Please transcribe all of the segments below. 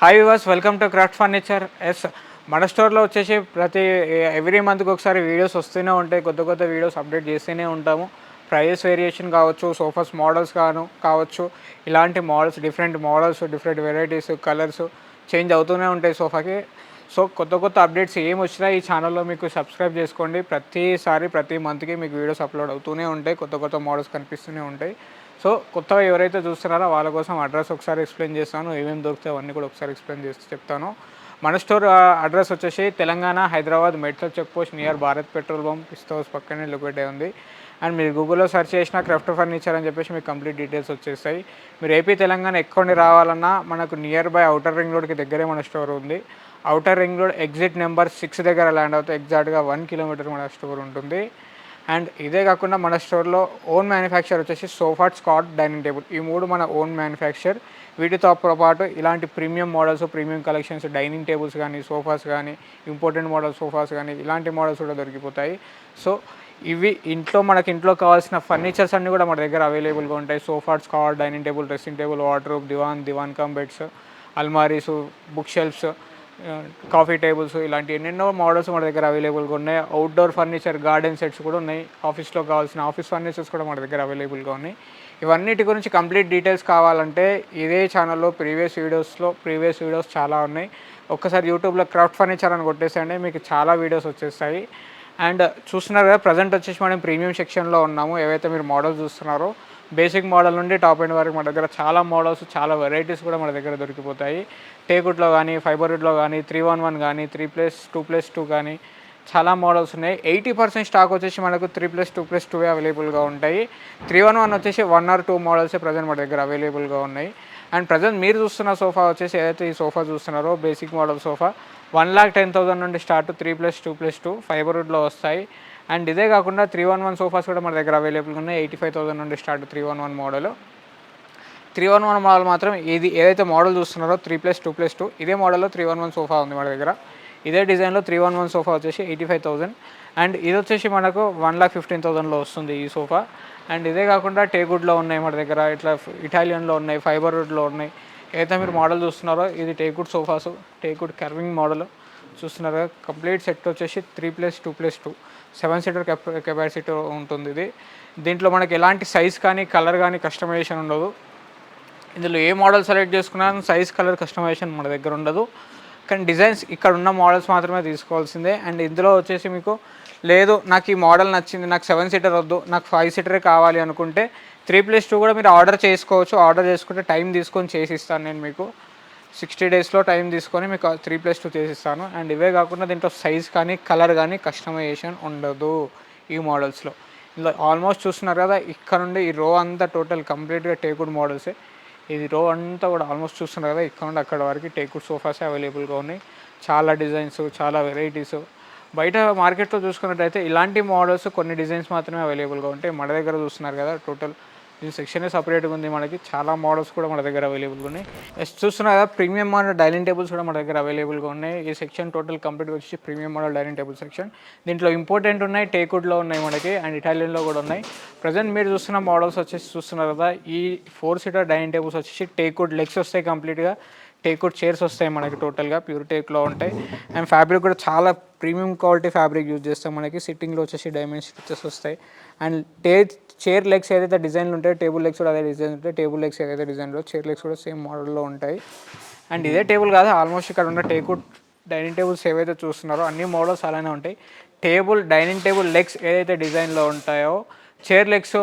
Hi viewers, welcome to craft furniture. మన స్టోర్లో వచ్చేసి ఎవ్రీ మంత్కి ఒకసారి వీడియోస్ వస్తూనే ఉంటాయి. కొత్త కొత్త వీడియోస్ అప్డేట్ చేస్తూనే ఉంటాము. ప్రైస్ వేరియేషన్ కావచ్చు, సోఫాస్ మోడల్స్ కావచ్చు, ఇలాంటి models different different varieties colours change అవుతూనే ఉంటాయి సోఫాకి. సో కొత్త కొత్త అప్డేట్స్ ఏం వచ్చినా ఈ ఛానల్లో మీకు సబ్స్క్రైబ్ చేసుకోండి. ప్రతి మంత్కి మీకు వీడియోస్ అప్లోడ్ అవుతూనే ఉంటాయి. కొత్త కొత్త మోడల్స్ కనిపిస్తూనే ఉంటాయి. సో కొత్తగా ఎవరైతే చూస్తున్నారో వాళ్ళ కోసం అడ్రస్ ఒకసారి ఎక్స్ప్లెయిన్ చేస్తాను. ఏమేమి దొరుకుతాయి అవన్నీ కూడా ఒకసారి ఎక్స్ప్లెయిన్ చేసి చెప్తాను. మన స్టోర్ అడ్రస్ వచ్చేసి తెలంగాణ, హైదరాబాద్, మెట్రల్ check post near Bharat petrol bunk Pista House పక్కనే లొకేట్ అయి ఉంది. అండ్ మీరు గూగుల్లో సెర్చ్ చేసిన క్రాఫ్ట్ ఫర్నిచర్ అని చెప్పేసి మీకు కంప్లీట్ డీటెయిల్స్ వచ్చేస్తాయి. మీరు ఏపీ తెలంగాణ ఎక్కడికి రావాలన్నా మనకు నియర్ బై అవుటర్ రింగ్ రోడ్కి దగ్గరే మన స్టోర్ ఉంది. Outer ring road exit number 6 దగ్గర ల్యాండ్ అవుతే ఎగ్జాక్ట్గా 1 కిలోమీటర్ మన స్టోర్ ఉంటుంది. అండ్ ఇదే కాకుండా మన స్టోర్లో ఓన్ మ్యానుఫ్యాక్చర్ వచ్చేసి సోఫాట్, స్కాట్, డైనింగ్ టేబుల్, ఈ మూడు మన ఓన్ మ్యానుఫ్యాక్చర్. వీటితో పాటు ఇలాంటి premium models, premium collections, dining tables కానీ, సోఫాస్ కానీ, ఇంపార్టెంట్ మోడల్ సోఫాస్ కానీ, ఇలాంటి మోడల్స్ కూడా దొరికిపోతాయి. సో ఇవి ఇంట్లో కావాల్సిన ఫర్నిచర్స్ అన్నీ కూడా మన దగ్గర అవైలబుల్గా ఉంటాయి. సోఫాట్, స్కాట్, dining table, dressing table, wardrobe, divan cum beds, అల్మారీస్, బుక్ షెల్ఫ్స్, కాఫీ టేబుల్స్, ఇలాంటి ఎన్నెన్నో మోడల్స్ మన దగ్గర అవైలబుల్గా ఉన్నాయి. అవుట్డోర్ ఫర్నిచర్, గార్డెన్ సెట్స్ కూడా ఉన్నాయి. ఆఫీస్లో కావాల్సిన ఆఫీస్ ఫర్నిచర్స్ కూడా మన దగ్గర అవైలబుల్గా ఉన్నాయి. ఇవన్నిటి గురించి కంప్లీట్ డీటెయిల్స్ కావాలంటే ఇదే ఛానల్లో ప్రీవియస్ వీడియోస్ చాలా ఉన్నాయి. ఒక్కసారి యూట్యూబ్లో క్రాఫ్ట్ ఫర్నిచర్ అని కొట్టేసండి, మీకు చాలా వీడియోస్ వచ్చేస్తాయి. అండ్ చూస్తున్నారు కదా, ప్రజెంట్ వచ్చేసి మనం ప్రీమియం సెక్షన్లో ఉన్నాము. ఏవైతే మీరు మోడల్స్ చూస్తున్నారో బేసిక్ మోడల్ నుండి టాప్ ఎండ్ వరకు మన దగ్గర చాలా మోడల్స్, చాలా వెరైటీస్ కూడా మన దగ్గర దొరికిపోతాయి. టేకుడ్లో కానీ, ఫైబర్వుడ్లో కానీ, 311 కానీ, 3+2+2 కానీ చాలా మోడల్స్ ఉన్నాయి. 80% స్టాక్ వచ్చేసి మనకు 3+2+2 అవైలబుల్గా ఉంటాయి. 311 వచ్చేసి 1 or 2 మోడల్సే ప్రజెంట్ మన దగ్గర అవైలబుల్గా ఉన్నాయి. అండ్ ప్రజెంట్ మీరు చూస్తున్న సోఫా వచ్చేసి ఏదైతే ఈ సోఫా చూస్తున్నారో బేసిక్ మోడల్ సోఫా 1,10,000 నుండి స్టార్ట్, 3+2+2 ఫైబర్వుడ్లో వస్తాయి. అండ్ ఇదే కాకుండా 311 సోఫాస్ కూడా మన దగ్గర అవైలబుల్గా ఉన్నాయి. 85,000 నుండి స్టార్ట్ 311 మోడల్. 311 మోడల్ మాత్రం ఏదైతే మోడల్ చూస్తున్నారో 3+2+2 ఇదే మోడల్లో 311 సోఫా ఉంది మన దగ్గర. ఇదే డిజైన్లో 311 సోఫా వచ్చేసి 85,000. అండ్ ఇది వచ్చేసి మనకు 1,15,000లో వస్తుంది ఈ సోఫా. అండ్ ఇదే కాకుండా టేకుడ్లో ఉన్నాయి మన దగ్గర, ఇట్లా ఇటాలియన్లో ఉన్నాయి, ఫైబర్వుడ్లో ఉన్నాయి. ఏదైతే మీరు మోడల్ చూస్తున్నారో ఇది teakwood sofas, teakwood carving model చూస్తున్నారో. కంప్లీట్ సెట్ వచ్చేసి 3+2+2 7 సీటర్ కెపాసిటీ ఉంటుంది ఇది. దీంట్లో మనకి ఎలాంటి సైజ్ కానీ, కలర్ కానీ కస్టమైజేషన్ ఉండదు. ఇందులో ఏ మోడల్ సెలెక్ట్ చేసుకున్నా సైజ్, కలర్ కస్టమైజేషన్ మన దగ్గర ఉండదు. కానీ డిజైన్స్ ఇక్కడ ఉన్న మోడల్స్ మాత్రమే తీసుకోవాల్సిందే. అండ్ ఇందులో వచ్చేసి మీకు లేదు నాకు ఈ మోడల్ నచ్చింది, నాకు 7 సీటర్ వద్దు, నాకు 5 సీటరే కావాలి అనుకుంటే 3+2 కూడా మీరు ఆర్డర్ చేసుకోవచ్చు. ఆర్డర్ చేసుకుంటే టైం తీసుకొని చేసిస్తాను నేను మీకు. 60 డేస్లో టైం తీసుకొని మీకు 3+2 చేసిస్తాను. అండ్ ఇవే కాకుండా దీంట్లో సైజ్ కానీ, కలర్ కానీ కస్టమైజేషన్ ఉండదు ఈ మోడల్స్లో. ఇలా ఆల్మోస్ట్ చూస్తున్నారు కదా, ఇక్కడ నుండి ఈ రో అంతా టోటల్ కంప్లీట్గా టేకుడ్ మోడల్సే. ఇది రో అంతా కూడా ఆల్మోస్ట్ చూస్తున్నారు కదా, ఇక్కడ నుండి అక్కడ వరకు టేకుడ్ సోఫాసే అవైలబుల్గా ఉన్నాయి. చాలా డిజైన్స్, చాలా వెరైటీస్. బయట మార్కెట్లో చూసుకున్నట్టయితే ఇలాంటి మోడల్స్ కొన్ని డిజైన్స్ మాత్రమే అవైలబుల్గా ఉంటాయి. మన దగ్గర చూస్తున్నారు కదా, టోటల్ ఈ సెక్షనే సపరేట్గా ఉంది. మనకి చాలా మోడల్స్ కూడా మన దగ్గర అవైలబుల్గా ఉన్నాయి. చూస్తున్నారు కదా, ప్రీమియం మోడల్ డైనింగ్ టేబుల్స్ కూడా మన దగ్గర అవైలబుల్గా ఉన్నాయి. ఈ సెక్షన్ టోటల్ కంప్లీట్గా వచ్చి premium model dining table section. దీంట్లో ఇంపార్టెంట్ ఉన్నాయి, టేకుడ్లో ఉన్నాయి మనకి, అండ్ ఇటాలియన్లో కూడా ఉన్నాయి. ప్రజెంట్ మీరు చూస్తున్న మోడల్స్ వచ్చేసి చూస్తున్నారు కదా, ఈ 4 సీటర్ డైనింగ్ టేబుల్స్ వచ్చేసి టేకుడ్ లెగ్స్ వస్తాయి, కంప్లీట్గా టేకుడ్ చైర్స్ వస్తాయి మనకి, టోటల్గా ప్యూర్ టేక్లో ఉంటాయి. అండ్ ఫ్యాబ్రిక్ కూడా చాలా ప్రీమియం క్వాలిటీ ఫ్యాబ్రిక్ యూజ్ చేస్తాం మనకి. సిట్టింగ్లో వచ్చేసి డైమండ్ స్టిచెస్ వస్తాయి. అండ్ చైర్ లెగ్స్ ఏదైతే డిజైన్లు ఉంటాయో టేబుల్ లెగ్స్ కూడా అదే డిజైన్ ఉంటాయి. టేబుల్ లెగ్స్ ఏదైతే డిజైన్లో చైర్ లెగ్స్ కూడా సేమ్ మోడల్లో ఉంటాయి. అండ్ ఇదే టేబుల్ కాదు, ఆల్మోస్ట్ ఇక్కడ ఉన్న టేకుడ్ డైనింగ్ టేబుల్స్ ఏవైతే చూస్తున్నారో అన్ని మోడల్స్ అలానే ఉంటాయి. డైనింగ్ టేబుల్ లెగ్స్ ఏదైతే డిజైన్లో ఉంటాయో చైర్ లెగ్స్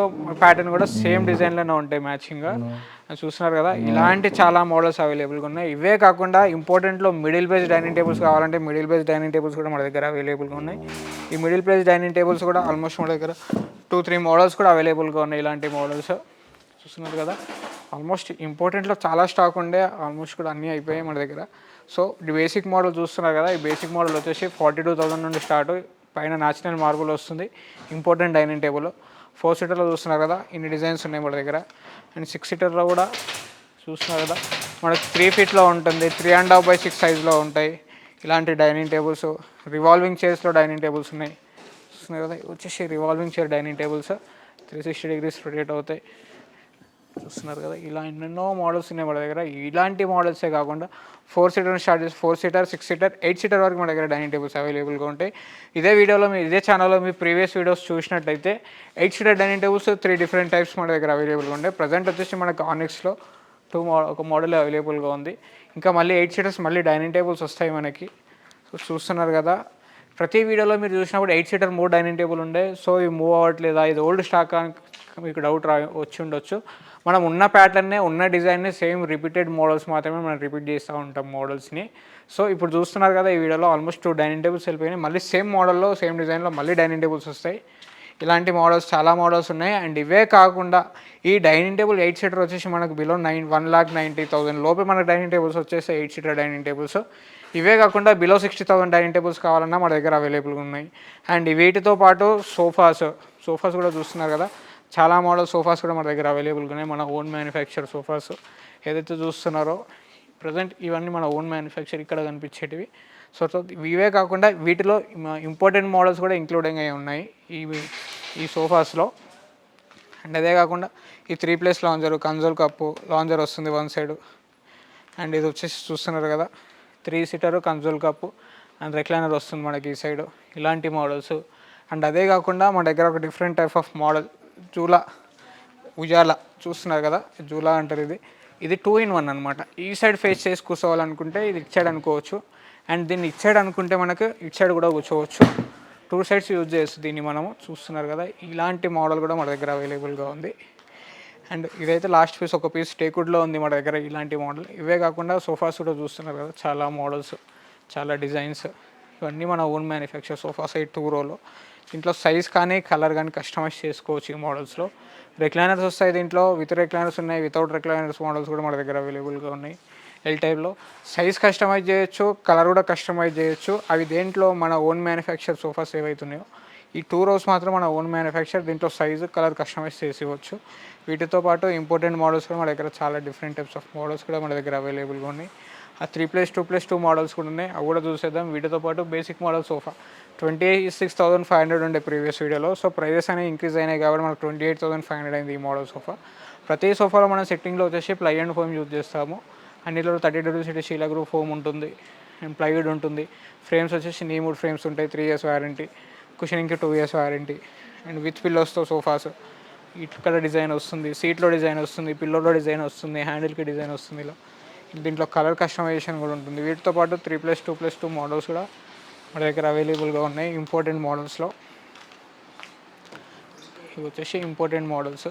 ప్యాటర్న్ కూడా సేమ్ డిజైన్లోనే ఉంటాయి మ్యాచింగ్గా. చూస్తున్నారు కదా, ఇలాంటి చాలా మోడల్స్ అవైలబుల్గా ఉన్నాయి. ఇవే కాకుండా ఇంపార్టెంట్లో మిడిల్ ప్లేస్ డైనింగ్ టేబుల్స్ కావాలంటే మిడిల్ ప్లేస్ డైనింగ్ టేబుల్స్ కూడా మన దగ్గర అవైలబుల్గా ఉన్నాయి. ఈ మిడిల్ ప్లేస్ డైనింగ్ టేబుల్స్ కూడా ఆల్మోస్ట్ మన దగ్గర 2-3 మోడల్స్ కూడా అవైలబుల్గా ఉన్నాయి. ఇలాంటి మోడల్స్ చూస్తున్నారు కదా, ఆల్మోస్ట్ ఇంపార్టెంట్లో చాలా స్టాక్ ఉండే, ఆల్మోస్ట్ కూడా అన్నీ అయిపోయాయి మన దగ్గర. సో ఈ బేసిక్ మోడల్ చూస్తున్నారు కదా, ఈ బేసిక్ మోడల్ వచ్చేసి 42,000 నుండి స్టార్ట్. పైన నేచురల్ మార్బుల్ వస్తుంది, ఇంపార్టెంట్ డైనింగ్ టేబుల్. 4 సీటర్లో చూస్తున్నారు కదా, ఇన్ని డిజైన్స్ ఉన్నాయి మన దగ్గర. అండ్ 6 సీటర్లో కూడా చూస్తున్నారు కదా, మనకు 3 ఫీట్లో ఉంటుంది, 3.5/6 సైజులో ఉంటాయి. ఇలాంటి డైనింగ్ టేబుల్స్, రివాల్వింగ్ చైర్స్లో డైనింగ్ టేబుల్స్ ఉన్నాయి. చూస్తున్నారు కదా, వచ్చేసి revolving chair dining tables 360 degrees rotate అవుతాయి. చూస్తున్నారు కదా, ఇలా ఎన్నెన్నో మోడల్స్ ఉన్నాయి మన దగ్గర. ఇలాంటి మోడల్సే కాకుండా 4 సీటర్ స్టార్ట్ చేసి 4 సీటర్, 6 సీటర్, 8 సీటర్ వరకు మన దగ్గర డైనింగ్ టేబుల్స్ అవైలబుల్గా ఉంటాయి. ఇదే వీడియోలో ఇదే ఛానల్లో మీ ప్రీవియస్ వీడియోస్ చూసినట్టయితే 8 seater dining tables 3 different types మన దగ్గర అవైలబుల్గా ఉంటాయి. ప్రజెంట్ వచ్చేసి మనకు ఆనిక్స్లో ఒక మోడల్ అవైలబుల్గా ఉంది. ఇంకా మళ్ళీ 8 సీటర్స్ మళ్ళీ డైనింగ్ టేబుల్స్ వస్తాయి మనకి. సో చూస్తున్నారు కదా, ప్రతి వీడియోలో మీరు చూసినప్పుడు 8 సీటర్ 3 డైనింగ్ టేబుల్ ఉండే. సో ఇవి మూవ్ అవ్వట్లేదా, ఇది ఓల్డ్ స్టాక్ అని మీకు డౌట్ వచ్చి ఉండొచ్చు. మనం ఉన్న ప్యాటర్న్నే, ఉన్న డిజైన్నే సేమ్ రిపీటెడ్ మోడల్స్ మాత్రమే మనం రిపీట్ చేస్తూ ఉంటాం మోడల్స్ని. సో ఇప్పుడు చూస్తున్నారు కదా, ఈ వీడియోలో ఆల్మోస్ట్ 2 డైనింగ్ టేబుల్స్ వెళ్ళిపోయినాయి. మళ్ళీ సేమ్ మోడల్లో సేమ్ డిజైన్లో మళ్ళీ డైనింగ్ టేబుల్స్ వస్తాయి. ఇలాంటి మోడల్స్ చాలా మోడల్స్ ఉన్నాయి. అండ్ ఇవే కాకుండా ఈ డైనింగ్ టేబుల్ 8 సీటర్ వచ్చేసి మనకు బిలో 1,90,000 లోపే మనకు డైనింగ్ టేబుల్స్ వచ్చేసి 8 సీటర్ డైనింగ్ టేబుల్స్. ఇవే కాకుండా బిలో 60,000 డైనింగ్ టేబుల్స్ కావాలన్నా మన దగ్గర అవైలబుల్గా ఉన్నాయి. అండ్ వీటితో పాటు సోఫాస్ కూడా చూస్తున్నారు కదా, చాలా మోడల్ సోఫాస్ కూడా మన దగ్గర అవైలబుల్గా ఉన్నాయి. మన ఓన్ మ్యానుఫ్యాక్చర్ సోఫాస్ ఏదైతే చూస్తున్నారో ప్రజెంట్ ఇవన్నీ మన ఓన్ మ్యానుఫ్యాక్చర్ ఇక్కడ కనిపించేటివి. సో ఇవే కాకుండా వీటిలో ఇంపార్టెంట్ మోడల్స్ కూడా ఇంక్లూడింగ్ అయి ఉన్నాయి ఈ సోఫాస్లో. అండ్ అదే కాకుండా ఈ 3 లాంజర్, కన్సోల్ కప్పు లాంజర్ వస్తుంది వన్ సైడ్. అండ్ ఇది వచ్చేసి చూస్తున్నారు కదా, 3 seater console cup and recliner వస్తుంది మనకి ఈ సైడ్. ఇలాంటి మోడల్స్. అండ్ అదే కాకుండా మన దగ్గర ఒక different type of model Ujala చూస్తున్నారు కదా, జూలా అంటారు. ఇది 2-in-1 అనమాట. ఈ సైడ్ ఫేస్ చేసి కూర్చోవాలనుకుంటే ఇది ఇచ్చాడు అనుకోవచ్చు. అండ్ దీన్ని ఇచ్చాడు అనుకుంటే మనకు ఇచ్చాడు కూడా కూర్చోవచ్చు. 2 సైడ్స్ యూజ్ చేయొచ్చు దీన్ని మనము. చూస్తున్నారు కదా, ఇలాంటి మోడల్ కూడా మన దగ్గర అవైలబుల్గా ఉంది. అండ్ ఇదైతే లాస్ట్ పీస్, ఒక పీస్ టేకుడ్లో ఉంది మన దగ్గర ఇలాంటి మోడల్. ఇవే కాకుండా సోఫాస్ కూడా చూస్తున్నారు కదా, చాలా మోడల్స్, చాలా డిజైన్స్. ఇవన్నీ మన ఓన్ మ్యానుఫ్యాక్చర్ సోఫాస్ 2 రోలో. దీంట్లో సైజ్ కానీ కలర్ కానీ కస్టమైజ్ చేసుకోవచ్చు ఈ మోడల్స్లో. రెక్లైనర్స్ వస్తాయి దీంట్లో, విత్ రెక్లైనర్స్ ఉన్నాయి, వితౌట్ రెక్లైనర్స్ మోడల్స్ కూడా మన దగ్గర అవైలబుల్గా ఉన్నాయి. ఎల్ టైప్లో సైజ్ కస్టమైజ్ చేయొచ్చు, కలర్ కూడా కస్టమైజ్ చేయొచ్చు. అవి దేంట్లో మన ఓన్ మ్యానుఫ్యాక్చర్ సోఫాస్ ఏవైతున్నాయో ఈ 2 రోస్ మాత్రం మన ఓన్ మ్యానుఫ్యాక్చర్. దీంట్లో సైజు కలర్ కస్టమైజ్ చేసి ఇవ్వచ్చు. వీటితో పాటు ఇంపార్టెంట్ మోడల్స్ కూడా మన దగ్గర చాలా డిఫరెంట్ టైప్స్ ఆఫ్ మోడల్స్ కూడా మన దగ్గర అవైలబుల్గా ఉన్నాయి. ఆ 3+2+2 మోడల్స్ కూడా ఉన్నాయి, అవి కూడా చూసేద్దాం. వీటితో పాటు బేసిక్ మోడల్ సోఫా 26,500 ఉండే ప్రీవియస్ వీడియోలో. సో ప్రైజెస్ అనేవి ఇంక్రీజ్ అయినాయి కాబట్టి మనకు 28,500 అయింది ఈ మోడల్ సోఫా. ప్రతి సోఫాలో మనం సెట్టింగ్లో వచ్చేసి ప్లై అండ్ ఫోమ్ యూజ్ చేస్తాము. అన్నిట్లో 32 షీలా గ్రూప్ ఫోమ్ ఉంటుంది అండ్ ప్లైవుడ్ ఉంటుంది. ఫ్రేమ్స్ వచ్చేసి నీముడ్ ఫ్రేమ్స్ ఉంటాయి, 3 years వారంటీ. కుషనింగ్కి 2 years వారంటీ. అండ్ విత్ పిల్లోస్తో సోఫాస్. ఇక్కడ డిజైన్ వస్తుంది, సీట్లో డిజైన్ వస్తుంది, పిల్లోలో డిజైన్ వస్తుంది, హ్యాండిల్కి డిజైన్ వస్తుంది. ఇలా దీంట్లో కలర్ కస్టమైజేషన్ కూడా ఉంటుంది. వీటితో పాటు 3+2+2 మోడల్స్ కూడా మన దగ్గర అవైలబుల్గా ఉన్నాయి ఇంపార్టెంట్ మోడల్స్లో. ఇవి వచ్చేసి ఇంపార్టెంట్ మోడల్స్.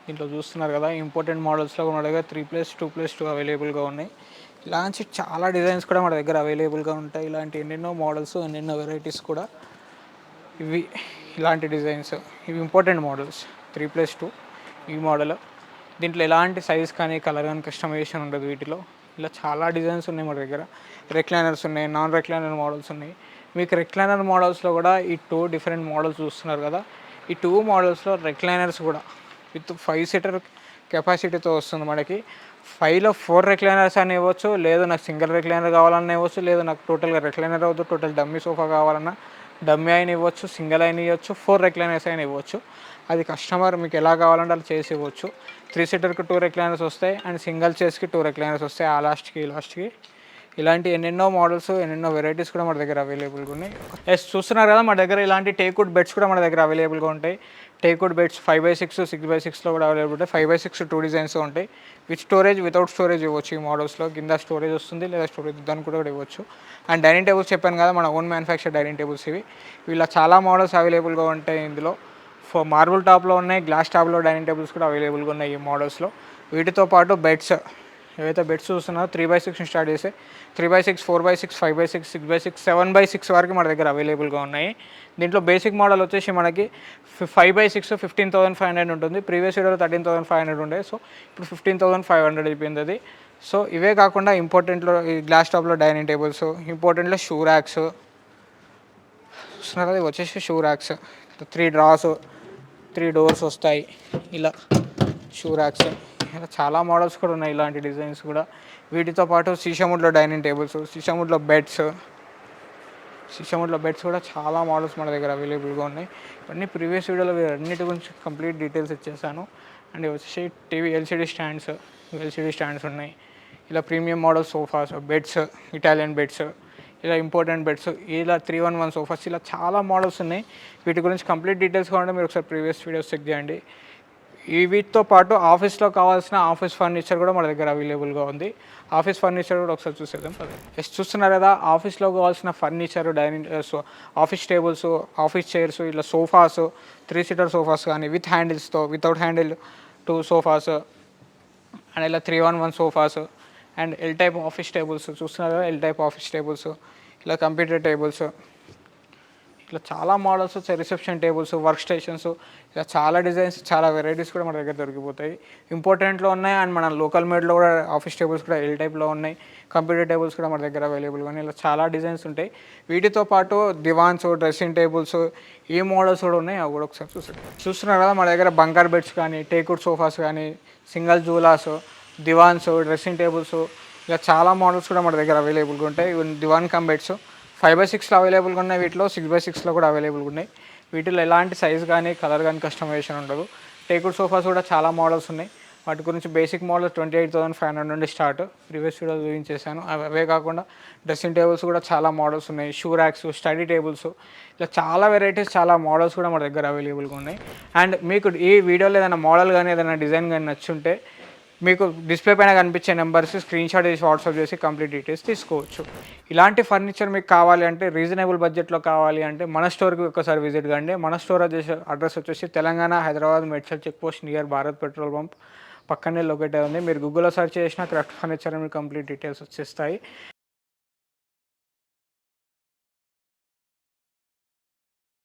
దీంట్లో చూస్తున్నారు కదా, ఇంపార్టెంట్ మోడల్స్లో మన దగ్గర 3+2+2 అవైలబుల్గా ఉన్నాయి. ఇలాంటి చాలా డిజైన్స్ కూడా మన దగ్గర అవైలబుల్గా ఉంటాయి. ఇలాంటి ఎన్నెన్నో మోడల్స్, ఎన్నెన్నో వెరైటీస్ కూడా ఇలాంటి డిజైన్స్. ఇవి ఇంపార్టెంట్ మోడల్స్ 3+2 ఈ మోడల్. దీంట్లో ఎలాంటి సైజ్ కానీ కలర్ కానీ కస్టమైజేషన్ ఉండదు వీటిలో. ఇలా చాలా డిజైన్స్ ఉన్నాయి మన దగ్గర. రెక్లైనర్స్ ఉన్నాయి, నాన్ రెక్లైనర్ మోడల్స్ ఉన్నాయి. మీకు రెక్లైనర్ మోడల్స్లో కూడా ఈ 2 డిఫరెంట్ మోడల్స్ చూస్తున్నారు కదా, ఈ 2 మోడల్స్లో రెక్లైనర్స్ కూడా విత్ 5 సీటర్ కెపాసిటీతో వస్తుంది మనకి. 5లో 4 రెక్లైనర్స్ అని ఇవ్వచ్చు, లేదు నాకు సింగిల్ రెక్లైనర్ కావాలన్నా ఇవ్వచ్చు, లేదు నాకు టోటల్గా రెక్లైనర్ అవుతుంది, టోటల్ డమ్మీ సోఫా కావాలన్నా డమ్మీ అయిన ఇవ్వచ్చు, సింగిల్ అయిన ఇవ్వచ్చు, 4 రెక్లైనర్స్ అయినా ఇవ్వచ్చు. అది కస్టమర్ మీకు ఎలా కావాలంటే అలా చేసి ఇవ్వచ్చు. 3 సీటర్కి 2 రెక్లైనర్స్ వస్తాయి అండ్ సింగిల్ చేస్కి 2 రెక్లైనర్స్ వస్తాయి. ఆ లాస్ట్కి ఇలాంటి ఎన్నెన్నో మోడల్స్, ఎన్నెన్నో వెరైటీస్ కూడా మన దగ్గర అవైలబుల్గా ఉన్నాయి. చూస్తున్నారు కదా, మన దగ్గర ఇలాంటి టేక్వుడ్ బెడ్స్ కూడా మన దగ్గర అవైలబుల్గా ఉంటాయి. టేక్వుడ్ బెడ్స్ 5x6, 6x6లో కూడా అవైలబుల్ ఉంటాయి. 5x6 2 డిజైన్స్ ఉంటాయి. విత్ స్టోరేజ్, వితౌట్ స్టోరేజ్ ఇవ్వచ్చు ఈ మోడల్స్లో. కింద స్టోరేజ్ వస్తుంది, లేదా స్టోరేజ్ దానికి కూడా ఇవ్వచ్చు. అండ్ డైనింగ్ టేబుల్స్ చెప్పాను కదా, మన ఓన్ మ్యానుఫ్యాక్చర్ డైనింగ్ టేబుల్స్ ఇవి. ఇలా చాలా మోడల్స్ అవైలబుల్గా ఉంటాయి ఇందులో. మార్బుల్ టాప్లో ఉన్నాయి, గ్లాస్ టాప్లో డైనింగ్ టేబుల్స్ కూడా అవైలబుల్గా ఉన్నాయి ఈ మోడల్స్లో. వీటితో పాటు బెడ్స్, ఏవైతే బెడ్స్ చూస్తున్నారో 3x6 స్టార్ట్ చేస్తే 3x6, 4x6, 5x6, 6x6, 7x6 వరకు మన దగ్గర అవైలబుల్గా ఉన్నాయి. దీంట్లో బేసిక్ మోడల్ వచ్చేసి మనకి 5x6 15,500 ఉంటుంది. ప్రీవియస్ ఇయర్లో 13,500 ఉండే. సో ఇప్పుడు 15,500 అయిపోయింది అది. సో ఇవే కాకుండా ఇంపార్టెంట్లో ఈ గ్లాస్ టాప్లో డైనింగ్ టేబుల్స్, ఇంపార్టెంట్లో షూ ర్యాక్స్ చూస్తున్నారు కదా, ఇవి వచ్చేసి షూ ర్యాక్స్. 3 డ్రాస్, 3 డోర్స్ వస్తాయి. ఇలా షూ ర్యాక్స్, ఇలా చాలా మోడల్స్ కూడా ఉన్నాయి ఇలాంటి డిజైన్స్ కూడా. వీటితో పాటు శీషముడ్లో డైనింగ్ టేబుల్స్, శీషముడ్లో బెడ్స్ కూడా చాలా మోడల్స్ మన దగ్గర అవైలబుల్గా ఉన్నాయి. ఇవన్నీ ప్రీవియస్ వీడియోలో అన్నిటి గురించి కంప్లీట్ డీటెయిల్స్ ఇచ్చేసాను. అండ్ వచ్చేసి టీవీ ఎల్సిడి స్టాండ్స్ ఉన్నాయి. ఇలా premium model sofas, beds, Italian beds, ఇలా ఇంపార్టెంట్ బెడ్స్, ఇలా 311 సోఫాస్, ఇలా చాలా మోడల్స్ ఉన్నాయి. వీటి గురించి కంప్లీట్ డీటెయిల్స్ కావాలంటే మీరు ఒకసారి ప్రీవియస్ వీడియోస్ చెక్ చేయండి. ఈ వీటితో పాటు ఆఫీస్లో కావాల్సిన ఆఫీస్ ఫర్నిచర్ కూడా మన దగ్గర అవైలబుల్గా ఉంది. ఆఫీస్ ఫర్నిచర్ కూడా ఒకసారి చూసేద్దాం. ఎస్, చూస్తున్నారు కదా, ఆఫీస్లో కావాల్సిన furniture, dining office tables, office chairs, ఇలా సోఫాస్, 3 సీటర్ సోఫాస్ కానీ విత్ హ్యాండిల్స్తో, వితౌట్ హ్యాండిల్ 2 సోఫాస్, అండ్ ఇలా 311 sofas, and L type office tables చూస్తున్నారు కదా, ఎల్ టైప్ ఆఫీస్ టేబుల్స్, ఇలా కంప్యూటర్ టేబుల్స్, ఇట్లా చాలా models, reception tables, work stations, ఇలా చాలా డిజైన్స్, చాలా వెరైటీస్ కూడా మన దగ్గర దొరికిపోతాయి. ఇంపార్టెంట్లో ఉన్నాయి అండ్ మన లోకల్ మేడ్లో కూడా ఆఫీస్ టేబుల్స్ కూడా ఎల్ టైప్లో ఉన్నాయి. కంప్యూటర్ టేబుల్స్ కూడా మన దగ్గర అవైలబుల్గా ఉన్నాయి. ఇలా చాలా డిజైన్స్ ఉంటాయి. వీటితో పాటు దివాన్స్, డ్రెస్సింగ్ టేబుల్స్, ఏ మోడల్స్ కూడా ఉన్నాయి అవి కూడా ఒకసారి చూస్తున్నారు కదా, మన దగ్గర బంకర్ బెడ్స్ కానీ, టేక్వుడ్ సోఫాస్ కానీ, సింగిల్ జూలాస్, దివాన్స్, డ్రెస్సింగ్ టేబుల్స్, ఇలా చాలా మోడల్స్ కూడా మన దగ్గర అవైలబుల్గా ఉంటాయి. దివాన్ కమ్ బెడ్స్ 5x6లో అవైలబుల్గా ఉన్నాయి. వీటిలో 6x6లో కూడా అవైలబుల్గా ఉన్నాయి. వీటిలో ఎలాంటి సైజ్ కానీ, కలర్ కానీ కస్టమైజేషన్ ఉండదు. టేక్వుడ్ సోఫాస్ కూడా చాలా మోడల్స్ ఉన్నాయి. వాటి గురించి బేసిక్ మోడల్ 28,500 నుండి స్టార్ట్. ప్రీవియస్ వీడియో చూపించేసాను. అవే కాకుండా డ్రెస్సింగ్ టేబుల్స్ కూడా చాలా మోడల్స్ ఉన్నాయి. షూ ర్యాక్స్, స్టడీ టేబుల్స్, ఇలా చాలా వెరైటీస్, చాలా మోడల్స్ కూడా మన దగ్గర అవైలబుల్గా ఉన్నాయి. అండ్ మీకు ఈ వీడియోలో ఏదైనా మోడల్ కానీ, ఏదైనా డిజైన్ కానీ నచ్చుంటే మీకు డిస్ప్లే పైన కనిపించే నెంబర్స్ స్క్రీన్ షాట్ చేసి వాట్సాప్ చేసి కంప్లీట్ డీటెయిల్స్ తీసుకోవచ్చు. ఇలాంటి ఫర్నిచర్ మీకు కావాలి అంటే, రీజనబుల్ బడ్జెట్లో కావాలి అంటే మన స్టోర్కి ఒకసారి విజిట్ కండి. మన స్టోర్ అడ్రస్ వచ్చేసి Telangana, Hyderabad, Medchal check post near Bharat petrol pump పక్కనే లొకేట్ ఉంది. మీరు గూగుల్లో సెర్చ్ చేసినా క్రాఫ్ట్ ఫర్నిచర్ మీకు కంప్లీట్ డీటెయిల్స్ వచ్చేస్తాయి.